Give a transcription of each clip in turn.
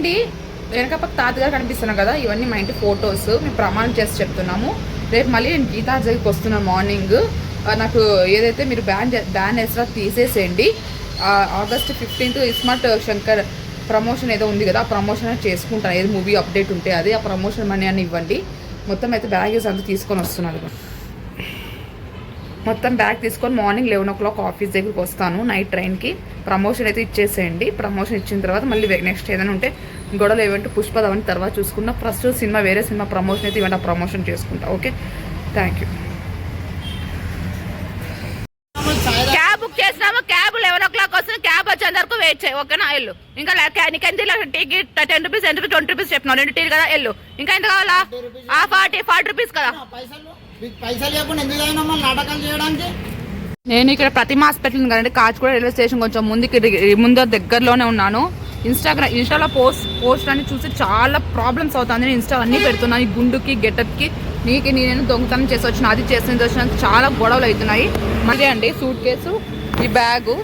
అండి, వెనక పక్క తాతగారు కనిపిస్తున్నాం కదా, ఇవన్నీ మా ఇంటి ఫొటోస్. మేము ప్రమాణం చేసి చెప్తున్నాము. రేపు మళ్ళీ నేను గీతా దగ్గరికి వస్తున్నాను మార్నింగ్. నాకు ఏదైతే మీరు బ్యాన్ వేసినా తీసేసేయండి. August 15th iSmart Shankar promotion ఏదో ఉంది కదా, ఆ ప్రమోషన్ చేసుకుంటాను. ఏది మూవీ అప్డేట్ ఉంటే అది, ఆ ప్రమోషన్ మనీ అని ఇవ్వండి. మొత్తం అయితే బ్యాగేజ్ అంతా తీసుకొని వస్తున్నాను. మొత్తం బ్యాగ్ తీసుకొని మార్నింగ్ 11 o'clock ఆఫీస్ దగ్గరికి వస్తాను. నైట్ ట్రైన్కి ప్రమోషన్ అయితే ఇచ్చేసేయండి. ప్రమోషన్ ఇచ్చిన తర్వాత మళ్ళీ నెక్స్ట్ ఏదైనా ఉంటే గొడవలు ఏమంటే పుష్పదవని తర్వాత చూసుకుంటా. ఫస్ట్ సినిమా వేరే సినిమా ప్రమోషన్ అయితే ఇవ్వండి, ఆ ప్రమోషన్ చేసుకుంటా. Okay, thank you. Cab book చేసినాము. క్యాబ్ 11 o'clock వస్తుంది. క్యాబ్ వచ్చేంత వరకు వెయిట్ చేయి. ఓకేనా, వెళ్ళు. ఇంకా నీకు ఎంత టికెట్ 10 rupees 20 rupees చెప్పినావు. 2 టీలు కదా, వెళ్ళు. ఇంకా ఎంత కావాలా? 40 rupees కదా. నేను ఇక్కడ ప్రతిమ హాస్పిటల్ కదండి, కాచిగూడ రైల్వే స్టేషన్ కొంచెం ముందు దగ్గరలోనే ఉన్నాను. ఇన్స్టాలో పోస్ట్ అని చూసి చాలా ప్రాబ్లమ్స్ అవుతుంది. నేను ఇన్స్టా అన్నీ పెడుతున్నాను. ఈ గుండుకి గెటప్కి నేను దొంగతనం చేసి వచ్చిన, అది చేసి చాలా గొడవలు అవుతున్నాయి. మళ్ళీ అండి సూట్ కేసు, ఈ బ్యాగు,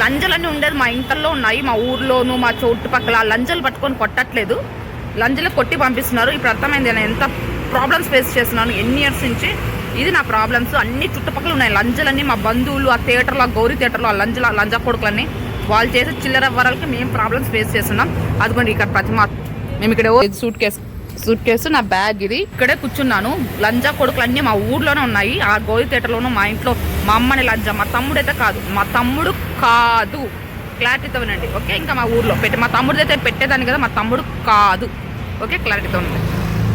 లంజలన్నీ ఉండేది మా ఇంట్లో ఉన్నాయి. మా ఊర్లోను మా చుట్టుపక్కల లంజలు పట్టుకొని కొట్టట్లేదు, లంజలు కొట్టి పంపిస్తున్నారు. ఇప్పుడు అర్థమైంది నేను ఎంత ప్రాబ్లమ్స్ ఫేస్ చేస్తున్నాను ఎన్ని ఇయర్స్ నుంచి. ఇది నా ప్రాబ్లమ్స్. అన్ని చుట్టుపక్కల ఉన్నాయి లంజలన్నీ. మా బంధువులు ఆ థియేటర్లో, గౌరీ థియేటర్లో ఆ లంజా కొడుకులన్నీ వాళ్ళు చేసే చిల్లర వరలకి మేము ప్రాబ్లమ్స్ ఫేస్ చేస్తున్నాం. అదిగోండి ఇక్కడ ప్రతిమ, మేము ఇక్కడ సూట్ కేసు నా బ్యాగ్, ఇది ఇక్కడే కూర్చున్నాను. లంజా కొడుకులన్నీ మా ఊర్లోనే ఉన్నాయి. ఆ గౌరీ థియేటర్లోనూ మా ఇంట్లో మా అమ్మని లంజా, మా తమ్ముడు అయితే కాదు, మా తమ్ముడు కాదు, క్లారిటీతో వినండి. ఓకే, ఇంకా మా ఊర్లో మా తమ్ముడు అయితే పెట్టేదాన్ని కదా, మా తమ్ముడు కాదు. ఓకే, క్లారిటీతో ఉంది.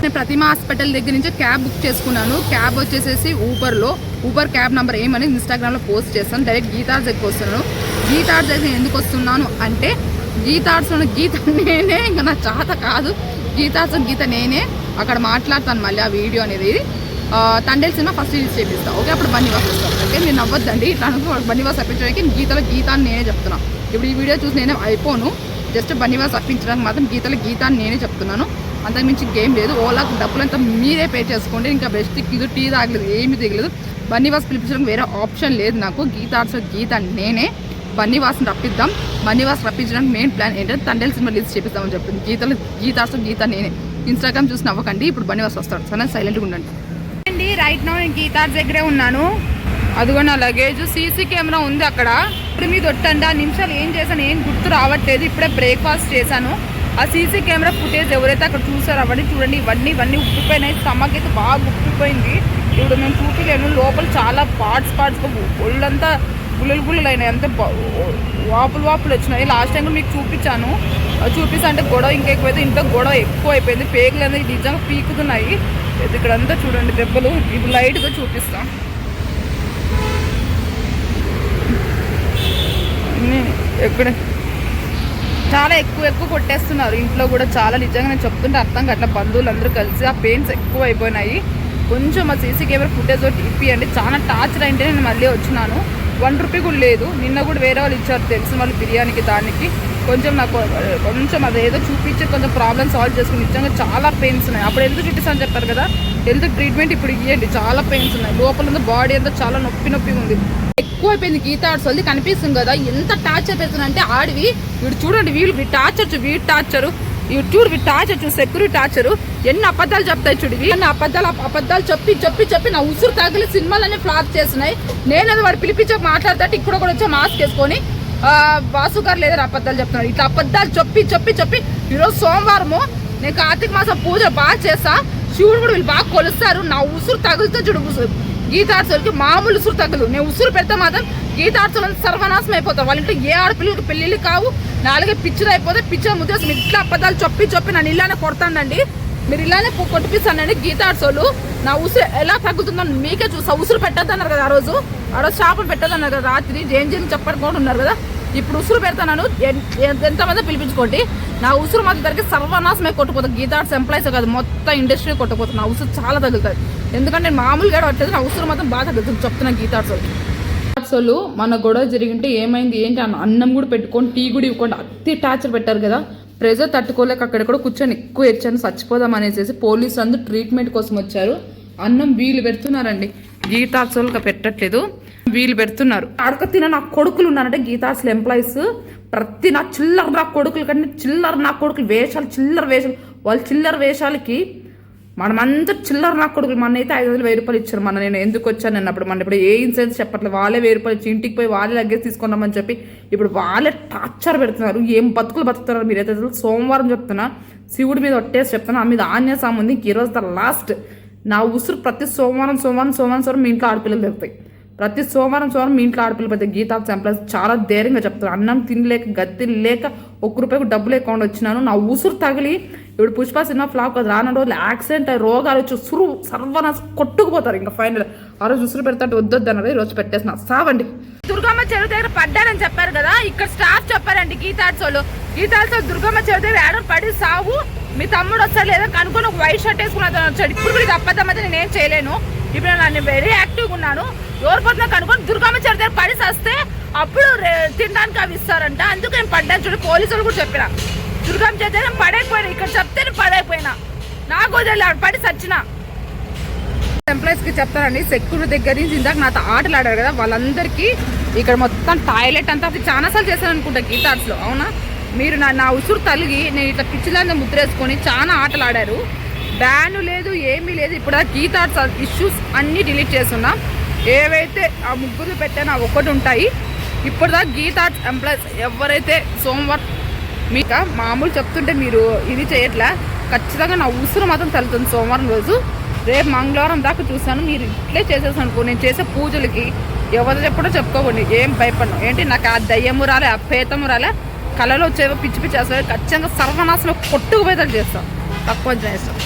నేను ప్రతిమ హాస్పిటల్ దగ్గర నుంచి క్యాబ్ బుక్ చేసుకున్నాను. క్యాబ్ వచ్చేసేసి ఊబర్ క్యాబ్ నెంబర్ ఏమని ఇన్స్టాగ్రామ్లో పోస్ట్ చేస్తాను. డైరెక్ట్ గీతార్స్ దగ్గరికి వస్తున్నాను. గీతార్స్ దగ్గర ఎందుకు వస్తున్నాను అంటే, గీతార్స్లో గీత నేనే, ఇంకా నా చాత కాదు. గీత నేనే అక్కడ మాట్లాడతాను. మళ్ళీ ఆ వీడియో అనేది తండేల్ సినిమా ఫస్ట్ రిలీజ్ చేపిస్తాను. ఓకే, అప్పుడు బన్నీవాస్ వస్తాను. ఓకే, నేను నవ్వద్దండి, ఇట్లా బన్నీవాస్ అప్పించడానికి గీతాన్ని నేనే చెప్తున్నాను. ఇప్పుడు ఈ వీడియో చూసి నేనే అయిపోను. జస్ట్ బన్నీవాస్ అప్పించడానికి మాత్రం గీతాన్ని నేనే చెప్తున్నాను. అంతకుమించి గేమ్ లేదు. ఓలాకు డబ్బులంతా మీరే పే చేసుకోండి. ఇంకా బెస్ట్ ఇది టీ తాగలేదు, ఏమీ దిగలేదు. బన్నీవాస్ పిలిపించడానికి వేరే ఆప్షన్ లేదు నాకు. గీత నేనే. బన్నీవాస్ని రప్పిద్దాం. బన్నీవాస్ రప్పించడానికి మెయిన్ ప్లాన్ ఏంటంటే తండేల్ సినిమా రిలీజ్ చేపిస్తామని చెప్పింది. గీత నేనే. ఇన్స్టాగ్రామ్ చూసి నవ్వకండి. ఇప్పుడు బన్నీవాస్ వస్తాడు. సరే, సైలెంట్గా ఉండండి అండి. రైట్ నౌ నేను గీతార్స్ దగ్గరే ఉన్నాను. అదిగో నా లగేజ్, సీసీ కెమెరా ఉంది అక్కడ. ఇప్పుడు మీద ఒట్టండి 5 నిమిషాలు ఏం చేశాను ఏం గుర్తు రావట్లేదు. ఇప్పుడే బ్రేక్ఫాస్ట్ చేశాను. ఆ సీసీ కెమెరా ఫుటేజ్ ఎవరైతే అక్కడ చూసారో అవన్నీ చూడండి. ఇవన్నీ ఉప్పిపోయినాయి. స్టమక్ అయితే బాగా ఉప్పిపోయింది. ఇప్పుడు మేము చూపిలేను. లోపల చాలా పార్ట్స్ ఒళ్ళంతా గుళ్ళు అయినాయి. అంతే వాపులు వచ్చినాయి. లాస్ట్ టైం మీకు చూపించాను. అంటే గొడవ ఇంకా ఎక్కువైతే, ఇంట్లో గొడవ ఎక్కువ అయిపోయింది. పేగులు అనేది నిజంగా పీకుతున్నాయి. ఇక్కడంతా చూడండి దెబ్బలు. ఇప్పుడు లైట్గా చూపిస్తాం. ఎక్కడ చాలా ఎక్కువ కొట్టేస్తున్నారు. ఇంట్లో కూడా చాలా, నిజంగా నేను చెప్తుంటే అర్థం కావట్లా. బంధువులందరూ కలిసి ఆ పెయిన్స్ ఎక్కువ అయిపోయినాయి. కొంచెం ఆ సీసీ కెమెరా ఫుటేజ్ ఒకటి ఇప్పియండి. చాలా టార్చర్ అంటే నేను మళ్ళీ వచ్చినాను. 1 రూపీ కూడా లేదు. నిన్న కూడా వేరే వాళ్ళు ఇచ్చారు తెలిసిన వాళ్ళు బిర్యానీకి. దానికి కొంచెం అదేదో చూపించి కొంచెం ప్రాబ్లమ్ సాల్వ్ చేసుకుని. నిజంగా చాలా పెయిన్స్ ఉన్నాయి. అప్పుడు ఎందుకు చూపిస్తాను చెప్పారు కదా, హెల్త్ ట్రీట్మెంట్ ఇప్పుడు ఇవ్వండి. చాలా పెయిన్స్ ఉన్నాయి. లోపల బాడీ అంతా చాలా నొప్పి ఉంది. ఎక్కువ అయిపోయింది. గీతార్స్ వాళ్ళది కనిపిస్తుంది కదా, ఎంత టార్చర్ పెడుతున్నా అంటే ఆడివి. వీడు చూడండి, వీడి టార్చర్ ఇవి చూడు, వీడి టార్చర్ సెక్యూరిటీ టార్చరు. ఎన్ని అబద్ధాలు చెప్తాయి చూడు. ఎన్ని అబద్ధాలు చెప్పి నా ఉసురు తగిలి సినిమాలన్నీ ఫ్లాప్ చేస్తున్నాయి. నేనేదో వాడు పిలిపించి మాట్లాడతాడు. ఇక్కడ కూడా వచ్చి మాస్క్ వేసుకొని వాసు గారు లేదా అబద్ధాలు చెప్తున్నాడు. ఇట్లా అబద్ధాలు చెప్పి ఈరోజు సోమవారము నేను కార్తీక మాసం పూజ బాగా చేస్తా. శివుడు కూడా వీళ్ళు బాగా కొలుస్తారు. నా ఉసురు తగులుతో చూడు. గీతార్సులకి మామూలు ఉసురు తగలు. నేను ఉసురు పెడితే మాత్రం గీతార్సులు సర్వనాశనం అయిపోతారు. వాళ్ళ ఇంట్లో ఏ ఆడపిల్లలకి పెళ్ళిళ్ళు కావు. నాలుగే పిచ్చిది అయిపోతే పిచ్చర్ ముద్దేసి ఇట్లా అబద్ధాలు చెప్పి నన్ను ఇలానే కొడతానండి. మీరు ఇలానే కొట్టిపిస్తానండి. గీతార్సోళ్ళు నా ఉసురు ఎలా తగ్గుతుందో మీకే చూసా. ఉసురు పెట్టద్దన్నారు కదా, ఆ రోజు చేపలు పెట్టద్దన్నారు కదా, రాత్రి జేం చెప్పకుండా ఉన్నారు కదా. ఇప్పుడు ఉసురు పెడతాను. ఎంతమంది పిలిపించుకోండి. నా ఉసురు మాత్రం దగ్గరికి సర్వనాశమే కొట్టుకుపోతుంది. గీతార్స్ ఎంప్లాయీస్ కాదు, మొత్తం ఇండస్ట్రీ కొట్టుకుపోతుంది. నా ఉసురు చాలా తగులుతుంది. ఎందుకంటే నేను మామూలుగా పట్టలేదు. నా ఉసురు మాత్రం బాగా తగ్గుతుంది చెప్తున్నా. గీతార్సోళ్ళు మన గొడవ జరిగింటే ఏమైంది ఏంటి అన్నం కూడా పెట్టుకొని టీ కూడా ఇవ్వకుండా అతి టార్చర్ పెట్టారు కదా. ప్రెజర్ తట్టుకోలేక అక్కడెక్కడ కూర్చొని ఎక్కువ ఏడ్చాను. చచ్చిపోదాం అనేసి పోలీసులు అందరూ ట్రీట్మెంట్ కోసం వచ్చారు. అన్నం వీళ్ళు పెడుతున్నారండి. గీతార్స్గా పెట్టట్లేదు, వీళ్ళు పెడుతున్నారు. అడక తిన నా కొడుకులు ఉన్నారంటే గీతార్స్లో ఎంప్లాయీస్ ప్రతి నా చిల్లర నా కొడుకులు కంటే చిల్లర నా కొడుకులు వేషాలు చిల్లర వేషాలు, వాళ్ళ చిల్లర వేషాలకి మనమంతా చిల్లర నా కొడుకులు. మన అయితే 500 1000 రూపాయలు ఇచ్చారు. నేను ఎందుకు వచ్చాను అన్నప్పుడు మన ఇప్పుడు ఏ ఇన్సూరెన్స్ చెప్పట్లేదు, వాళ్ళే 1000 రూపాయలు ఇచ్చి ఇంటికి పోయి వాళ్ళే లగ్గేజ్ తీసుకున్నామని చెప్పి ఇప్పుడు వాళ్ళే టార్చర్ పెడుతున్నారు. ఏం బతుకులు బతుకుతున్నారు మీరైతే. సోమవారం చెప్తున్నా, శివుడి మీద ఒట్టేసి చెప్తున్నా, ఆ మీద ఆంజనేయ స్వామి ఉంది. ఈరోజు ద లాస్ట్. నా ఉసురు ప్రతి సోమవారం మీ ఇంట్లో ఆడపిల్లలు దొరుకుతాయి. ప్రతి సోమవారం మీ ఇంట్లో ఆడపిల్లలు పెడతాయి. గీతాప్స్ ఎంప్లాయీస్ చాలా ధైర్యంగా చెప్తారు. అన్నం తినలేక గతి లేక ₹1 డబ్బులు అకౌంట్ వచ్చినాను. నా ఉసురు తగిలి ఇప్పుడు పుష్ప సినిమా ఫ్లాప్ కదా, రాను రోజులు యాక్సిడెంట్ రోగాలు వచ్చి ఉసురు సర్వనాశ కొట్టుకుపోతారు. ఇంకా ఫైనల్ ఆ రోజు ఉసురు పెడతాంటే వద్దొద్దు అన్నారు, ఈ రోజు పెట్టేసిన సావండి. దుర్గమ్మ చెరువు దగ్గర పడ్డారని చెప్పారు కదా, ఇక్కడ స్టాఫ్ చెప్పారండి గీతార్స్ వాళ్ళు. గీతార్స్ దుర్గమ్మ చెరువు దగ్గర ఏడో పడి సావు, మీ తమ్ముడు వస్తాడు లేదా కనుక్కొని ఒక వైట్ షర్ట్ వేసుకుని అతను వచ్చాడు. ఇప్పుడు కూడా ఇది అబద్ధమైతే నేనేం చేయలేను. ఇప్పుడు నేను వెరీ యాక్టివ్గా ఉన్నాను. ఎవరు పోతున్నా కనుక్కొని దుర్గమ్మ చెరువు దగ్గర పడి వస్తే అప్పుడు తినడానికి అవి ఇస్తారంట. అందుకు నేను పడ్డాను చూడు, పోలీసులు కూడా చెప్పిన దుర్గమ్మ చెరువు దగ్గర పడైపోయినా, ఇక్కడ చెప్తే నేను పడైపోయినా, నాకు వదిలేడు పడి సచ్చిన. ఎంప్లాయీస్ కి చెప్తారండి, సెక్యూరిటీ దగ్గర నుంచి ఇందాక నాతో ఆటలు ఆడారు కదా వాళ్ళందరికీ ఇక్కడ మొత్తం టాయిలెట్ అంతా అది చాలాసార్లు చేశాను అనుకుంటా గీతార్స్ లో. అవునా, మీరు నా ఉసురు తలిగి నేను ఇట్లా పిచ్చిలాంటి ముద్రేసుకొని చాలా ఆటలు ఆడారు. బ్యాన్ లేదు ఏమీ లేదు. ఇప్పుడు గీతార్స్ ఇష్యూస్ అన్నీ డిలీట్ చేస్తున్నా. ఏవైతే ఆ ముగ్గురు పెట్టానో అవి ఒక్కటి ఉంటాయి. ఇప్పుడు గీతార్స్ ఎంప్లాయీస్ ఎవరైతే సోమవారం మీకు మామూలు చెప్తుంటే మీరు ఇది చేయట్లే, ఖచ్చితంగా నా ఉసురు మాత్రం తలుతుంది సోమవారం రోజు. రేపు మంగళవారం దాకా చూసాను, మీరు ఇట్లే చేసేసాను అనుకో. నేను చేసే పూజలకి ఎవరు చెప్పడో చెప్పుకోకండి, ఏం భయపడను. ఏంటి నాకు ఆ దయ్యము రాలే, ఆ పేతము రాలే, కళలో వచ్చేవో పిచ్చి పిచ్చి వేస్తాయి. ఖచ్చితంగా సర్వనాశనం కొట్టుకుపోయేటట్టు చేస్తాం, తక్కువ చేస్తాం.